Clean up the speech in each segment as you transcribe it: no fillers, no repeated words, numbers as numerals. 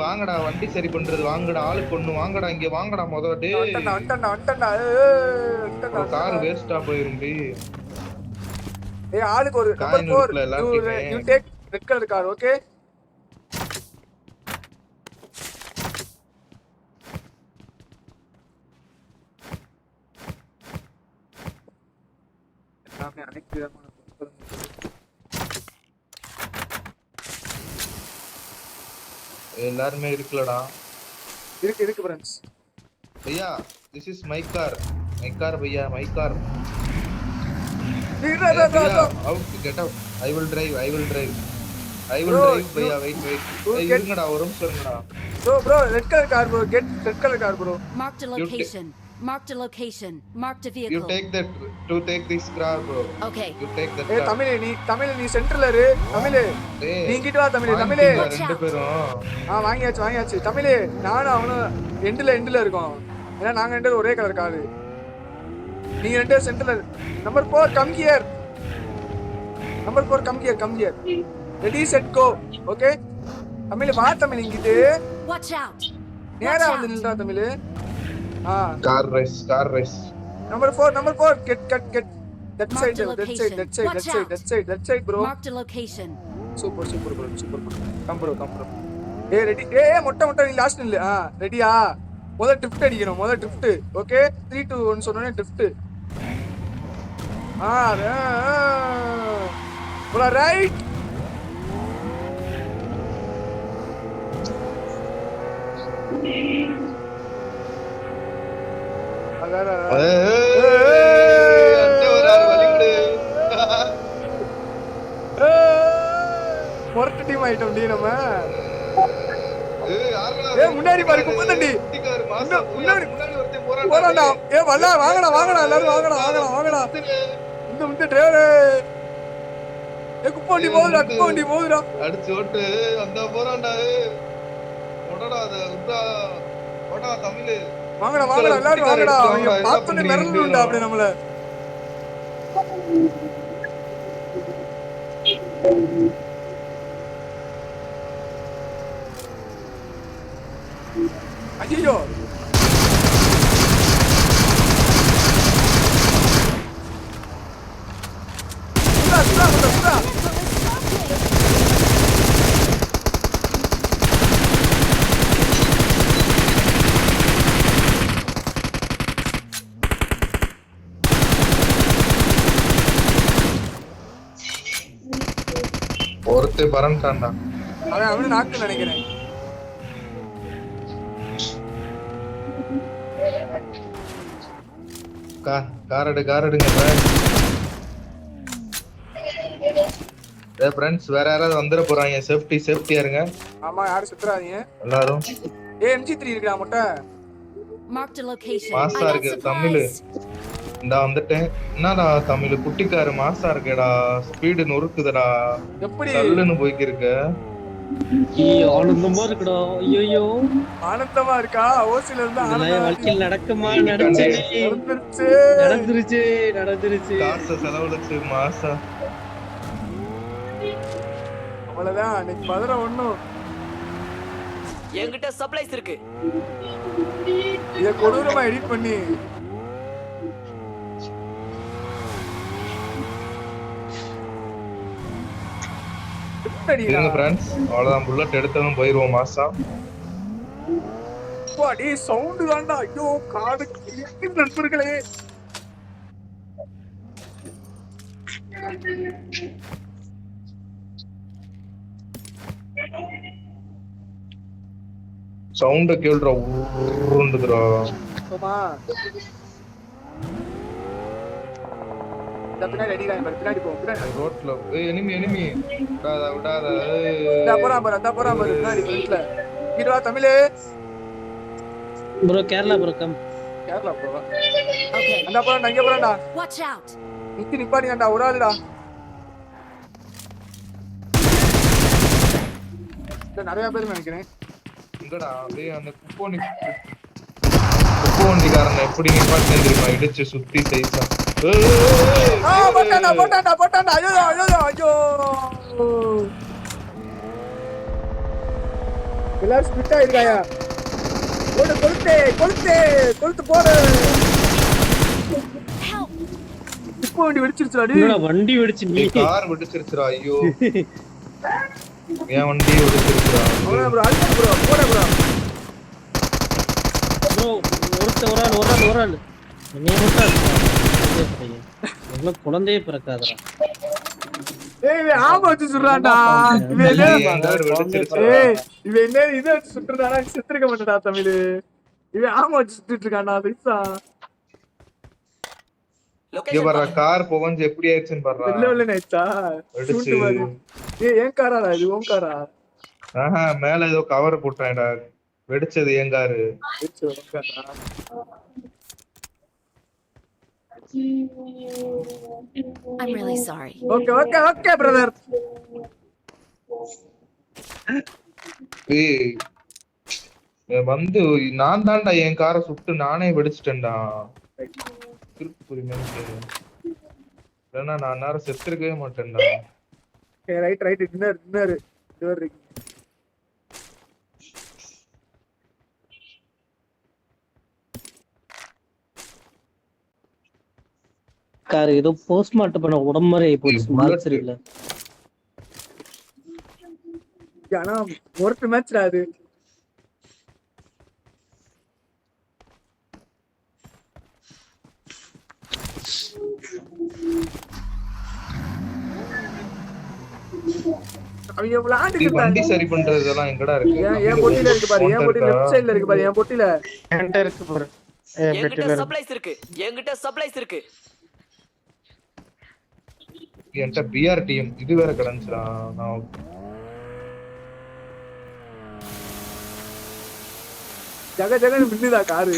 வாங்கடா வண்டி சரி பண்றது வாங்கடா ஆளுக்கு ஒண்ணு வாங்கடா இங்க வாங்கடா முதல்ல கார் வேஸ்டா போயிரும் ஆளுக்கு ஒரு number 4 you take red colour car okay எல்லாமே அனைத்து எல்லாருமே இருக்குலடா இருக்கு फ्रेंड्स भैया this is my car भैया my car how to get out I will drive भैया wait இருங்கடா ஒரு நிமிஷம் இருங்கடா bro red color car bro get red color car bro marked a location marked a vehicle you take this car bro okay you take that car Tamil நீ சென்டர்ல இரு தமிழ் நீ கிட்ட வா தமிழ் ரெண்டு பேரும் வாங்கியாச்சு தமிழ் நானும் அவனும் எண்ட்ல இருக்கோம் ஏன்னா நாங்க ரெண்டு ஒரே கலர் கார் நீங்க ரெண்டு சென்டர்ல number 4 come here ready set go okay Tamil வா தமிழ் இங்கிட்டு watch out நேரா வந்து நில்றா Tamil car race number 4 get that side bro marked a location super bro come bro ready மொட்டை நீ லாஸ்ட் நில்லு ரெடியா முதல்ல ட்ரிஃப்ட் அடிக்கணும் ஓகே 3 2 1 சொன்னோனே ட்ரிஃப்ட் போலாம் ரைட் மொரட்டு டீம் ஆயிட்டோம் டி நம்ம முன்னாடி பாரு குப்பத்தண்டி முன்னாடி போறான்டா வாங்கடா எல்லாரும் வாங்கடா இந்த டிரைவர் குப்பவண்டி போகுதுடா அடிச்சு ஓட்டு வந்தா போறான்டா ஓடடா ஓடா தமிழ் வாங்கடா எல்லாரும் வாங்கடா அவங்க பார்த்தோன்னே மிரண்டுடா அப்படியே நம்மள ஐயோ ஒருத்தே பரண்டான்டா அவன் நாக்கு நினைக்கிறேன் காரடுங்க ஃப்ரெண்ட்ஸ் வேற யாராவது வந்துட போறாங்க சேஃப்டியா இருங்க ஆமா யாரும் சுத்துறாதீங்க எல்லாரும் MG3 இருக்குடா மொட்டை marked a location மாசா இருக்கு தமிழ் இந்தா வந்துட்டேன் என்னடா தமிழ் குட்டிக்காரு மாசா இருக்கேடா ஸ்பீடு நொறுக்குதுடா எப்படி நல்லுன்னு போய்க்கிருக்க ஆனந்தமா இருக்குடா ஐயோ ஆனந்தமா இருக்கா ஓசில இருந்து வாழ்க்கையில் நடக்குமா நடந்துருச்சு காசு செலவழிச்சு மாசா அவ்வளவுதான் இன்னைக்கு பதற ஒண்ணும் என்கிட்ட சப்ளைஸ் இருக்கு இத கொடூரமா எடிட் பண்ணி இருங்க ஃப்ரெண்ட்ஸ் அவ்வளவுதான் புல்லட் எடுத்ததும் போயிருவோம் மாசா வாடி சவுண்ட் தான்டா ஐயோ காது நண்பர்களே சவுண்ட கேள்றா ஊருண்டுதுடா போமா பின்னாடி அடிக்கிறாங்க பின்னாடி போ பின்னாடி ரோட்ல எனிமி விடாத போறான் பாரு பின்னாடி ஃப்ரண்ட்ல கீழ தமிழே bro Kerala bro come Kerala bro okay அங்க போறான்டா watch out நிப்பாடியாண்டா ஒரு ஆளுடா நிறைய பேர் நினைக்கிறேன் இங்கடா அப்படியே அந்த குப்போண்டிக்காரன் எப்படி நிப்பாட்டி தெரியுமா இடிச்சு சுத்தி சைஸா போட்டான்டா ஐயோ எல்லாரும் ஸ்பிட் ஆயிருக்காயா? போடு கொளுத்து போடு. Help! இப்போ வண்டி வெடிச்சிருச்சுடா என்னடா வண்டி வெடிச்சு நீ கார் வெடிச்சிருச்சுடா. ஐயோ என் வண்டி வெடிச்சிருச்சுடா. அவ்வளவுதான் ப்ரோ, அழுத்து ப்ரோ, போட ப்ரோ. ப்ரோ ஒரு ஆள் நீ மட்டும் எவ்வளவு குழந்தையே பிறக்காதடா. ஏய் இவன் ஆமா வச்சு சுடுறான்டா. இவன் என்ன என் கார் வெடிச்சிருச்சு. ஏய் இவன் என்ன இதை வச்சு சுட்டுறானா? செத்துருக்க மாட்டேடா தமிழ். இவன் ஆமா வச்சு சுட்டுட்டு இருக்கான்டா பெருசா. இங்க பாரு கார் புகஞ்சு எப்படி ஆயிடுச்சுன்னு பாரு. வெள்ள ஆயிடுச்சா? வெடிச்சு. சூட்டு மாதிரி. ஏய் ஏன் காராடா இது? உன் காரா? மேல ஏதோ கவர் போட்டான்டா. வெடிச்சது என் காரு. உன் காரா? I'm really sorry. Okay brother. ஏய் வந்து நான் தான்டா என் காரை சுட்டு நானே வெடிச்சிட்டேன்டா. இல்லைன்னா நான் நேரம் செத்துருக்கவே மாட்டேன்டா. ரைட் டின்னர் கார் ஏதோ போஸ்ட்மார்ட்டம் பண்ண உடம்பு மாதிரி ஆகி போச்சு. மார்க்ஸ் இல்ல. ஆனா ஒருத்த மேட்ச்டா அது. அவங்க விளையாண்டுட்டு வண்டி சரி பண்றதெல்லாம் எங்கடா இருக்கு? என் பொட்டில இருக்கு பாரு. என் பொட்டி லெஃப்ட் சைடுல இருக்கு பாரு. என் பொட்டில என்கிட்ட இருக்கு பாரு. என்கிட்ட சப்ளைஸ் இருக்கு. என்கிட்ட பிஆர் டீம் இது வேற கிடந்துச்சுடா. நான் ஜகன்னு மின்னுதா காரு.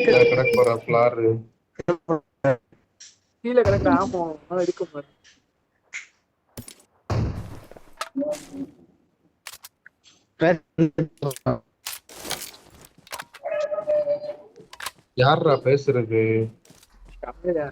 கிடக்கு போற ஃபிளார் கீழே கிடக்குற. ஆமா எடுக்க பாரு. யாரா பேசுறது? கம்மியா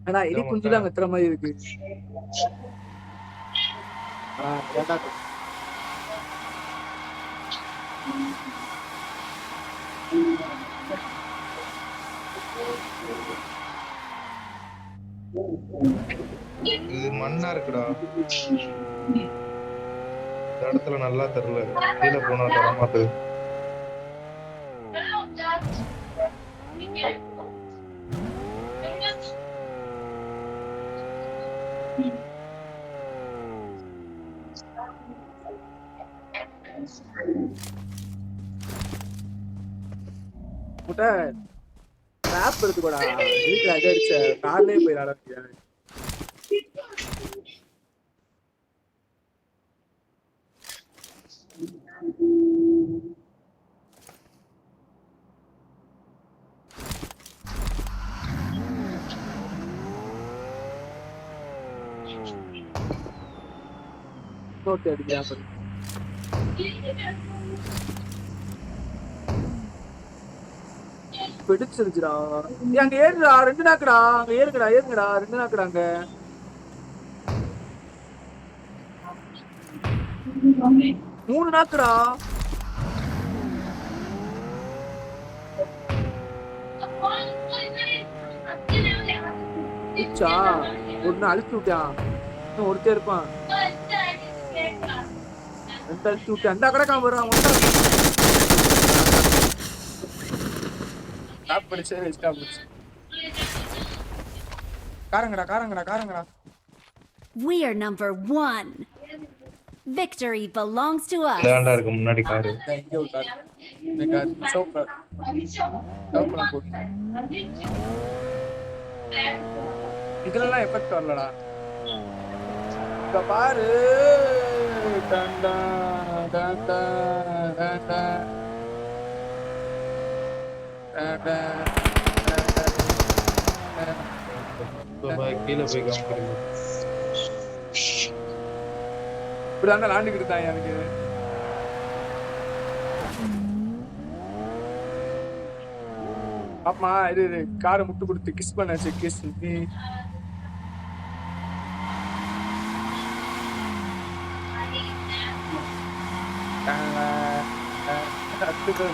ஆனா எலி குஞ்சுலாம் வெத்துற மாதிரி இருக்கு. இது மண்ணா இருக்குடா. இந்த இடத்துல நல்லா தெரியல. கீழே போனா தர மாட்டேது. முட்டை டிராப் எடுத்துக்கோடா. வீட்டுல அடி அடிச்ச கார்லயே போய் ஆட. ஓகே அடிக்க பிடிச்சிருச்சுடா. அங்க ஏறுடா. 2 நாக்குடா. அங்க ஏறுங்கடா 2 நாக்குடா. அங்க 3 நாக்குடா. ஒன்னு அழுத்தி விட்டான். இன்னும் ஒருத்தே இருப்பான். 2 அழுத்தி விட்டு அந்த கடைக்காம வர்றான். காரங்கடா. We are number 1. Victory belongs to us. இதாண்டா இருக்கு முன்னாடி காரு. இதெல்லாம் எஃபெக்ட் வரலடா. இங்க பாரு. டண்டா டண்டா டண்டா டண்டா. கீழே போய் காமிக்கிறீங்க. இப்படிதான் விளாண்டுக்கிட்டு தான் எனக்கு. ஆமா இது காரை முட்டு கொடுத்து கிஸ் பண்ணாச்சு. கிஸ் அடுத்தது